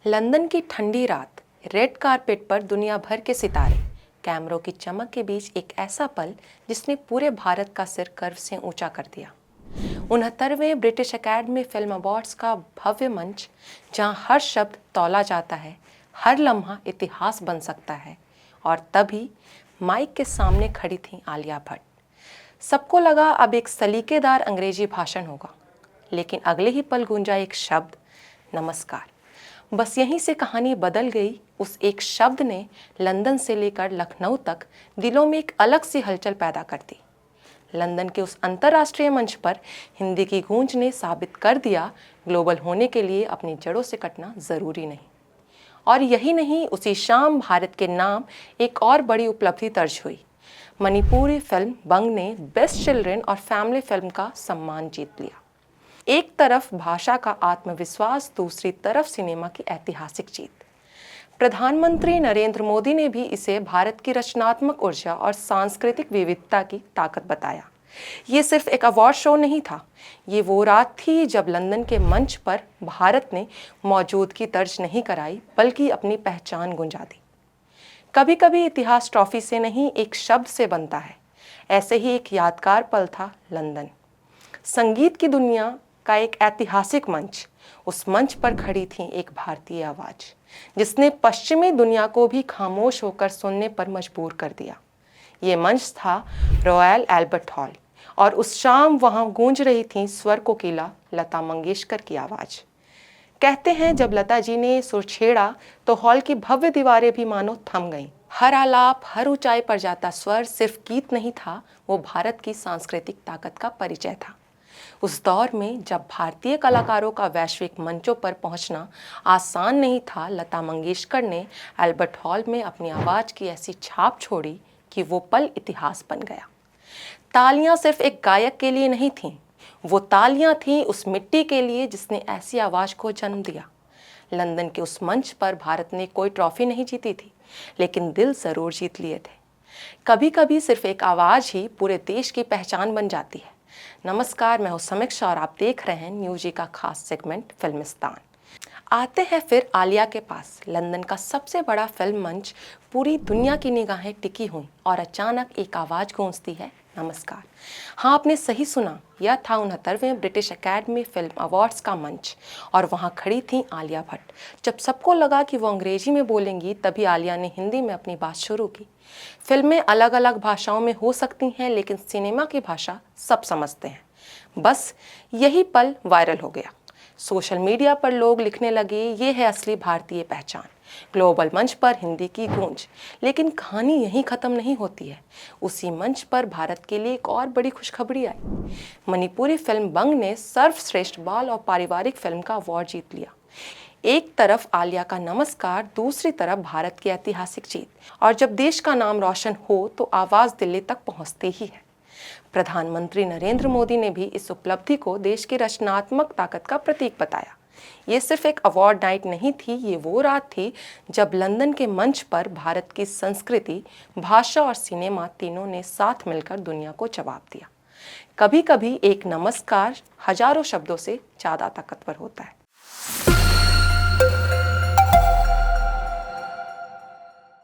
London की ठंडी रात, रेड कारपेट पर दुनिया भर के सितारे, कैमरों की चमक के बीच एक ऐसा पल जिसने पूरे भारत का सिर गर्व से ऊंचा कर दिया। 69वें ब्रिटिश एकेडमी फिल्म अवार्ड्स का भव्य मंच, जहां हर शब्द तौला जाता है, हर लम्हा इतिहास बन सकता है। और तभी माइक के सामने खड़ी थी आलिया भट्ट। सबको लगा अब एक सलीकेदार अंग्रेजी भाषण होगा, लेकिन अगले ही पल गूंजा एक शब्द, नमस्कार। बस यहीं से कहानी बदल गई। उस एक शब्द ने लंदन से लेकर लखनऊ तक दिलों में एक अलग सी हलचल पैदा कर दी। लंदन के उस अंतर्राष्ट्रीय मंच पर हिंदी की गूंज ने साबित कर दिया, ग्लोबल होने के लिए अपनी जड़ों से कटना जरूरी नहीं। और यही नहीं, उसी शाम भारत के नाम एक और बड़ी उपलब्धि दर्ज हुई। मणिपुरी फिल्म बंग ने बेस्ट चिल्ड्रन और फैमिली फिल्म का सम्मान जीत लिया। एक तरफ भाषा का आत्मविश्वास, दूसरी तरफ सिनेमा की ऐतिहासिक जीत। प्रधानमंत्री नरेंद्र मोदी ने भी इसे भारत की रचनात्मक ऊर्जा और सांस्कृतिक विविधता की ताकत बताया। ये सिर्फ एक अवार्ड शो नहीं था, ये वो रात थी जब लंदन के मंच पर भारत ने मौजूदगी दर्ज नहीं कराई, बल्कि अपनी पहचान गुंजा दी। कभी कभी इतिहास ट्रॉफी से नहीं, एक शब्द से बनता है। ऐसे ही एक यादगार पल था लंदन। संगीत की दुनिया का एक ऐतिहासिक मंच। उस मंच पर खड़ी थी एक भारतीय आवाज, जिसने पश्चिमी दुनिया को भी खामोश होकर सुनने पर मजबूर कर दिया। ये मंच था रॉयल एल्बर्ट हॉल, और उस शाम वहां गूंज रही थी स्वर कोकिला लता मंगेशकर की आवाज। कहते हैं जब लता जी ने सुर छेड़ा तो हॉल की भव्य दीवारें भी मानो थम गईं। हर आलाप, हर ऊंचाई पर जाता स्वर सिर्फ गीत नहीं था, वो भारत की सांस्कृतिक ताकत का परिचय था। उस दौर में जब भारतीय कलाकारों का वैश्विक मंचों पर पहुंचना आसान नहीं था, लता मंगेशकर ने एल्बर्ट हॉल में अपनी आवाज की ऐसी छाप छोड़ी कि वो पल इतिहास बन गया। तालियां सिर्फ एक गायक के लिए नहीं थीं, वो तालियां थीं उस मिट्टी के लिए जिसने ऐसी आवाज को जन्म दिया। लंदन के उस मंच पर भारत ने कोई ट्रॉफी नहीं जीती थी, लेकिन दिल जरूर जीत लिए थे। कभी कभी सिर्फ एक आवाज ही पूरे देश की पहचान बन जाती है। नमस्कार, मैं हूं समीक्षा और आप देख रहे हैं न्यूज का खास सेगमेंट फिल्मिस्तान। आते हैं फिर आलिया के पास। लंदन का सबसे बड़ा फिल्म मंच, पूरी दुनिया की निगाहें टिकी हुई, और अचानक एक आवाज गूंजती है, नमस्कार। हाँ, आपने सही सुना, यह था 69वें ब्रिटिश एकेडमी फिल्म अवार्ड्स का मंच, और वहाँ खड़ी थी आलिया भट्ट। जब सबको लगा कि वो अंग्रेजी में बोलेंगी, तभी आलिया ने हिंदी में अपनी बात शुरू की। फिल्में अलग अलग भाषाओं में हो सकती हैं, लेकिन सिनेमा की भाषा सब समझते हैं। बस यही पल वायरल हो गया। सोशल मीडिया पर लोग लिखने लगे, ये है असली भारतीय पहचान, ग्लोबल मंच पर हिंदी की गूंज। लेकिन कहानी यहीं खत्म नहीं होती है। उसी मंच पर भारत के लिए एक और बड़ी खुशखबरी आई। मणिपुरी फिल्म बंग ने सर्वश्रेष्ठ बाल और पारिवारिक फिल्म का अवार्ड जीत लिया। एक तरफ आलिया का नमस्कार, दूसरी तरफ भारत की ऐतिहासिक जीत। और जब देश का नाम रोशन हो तो आवाज दिल्ली तक पहुंचती ही है। प्रधानमंत्री नरेंद्र मोदी ने भी इस उपलब्धि को देश की रचनात्मक ताकत का प्रतीक बताया। ये सिर्फ एक अवार्ड नाइट नहीं थी, ये वो रात थी जब लंदन के मंच पर भारत की संस्कृति, भाषा और सिनेमा तीनों ने साथ मिलकर दुनिया को जवाब दिया। कभी कभी एक नमस्कार हजारों शब्दों से ज्यादा ताकतवर होता है।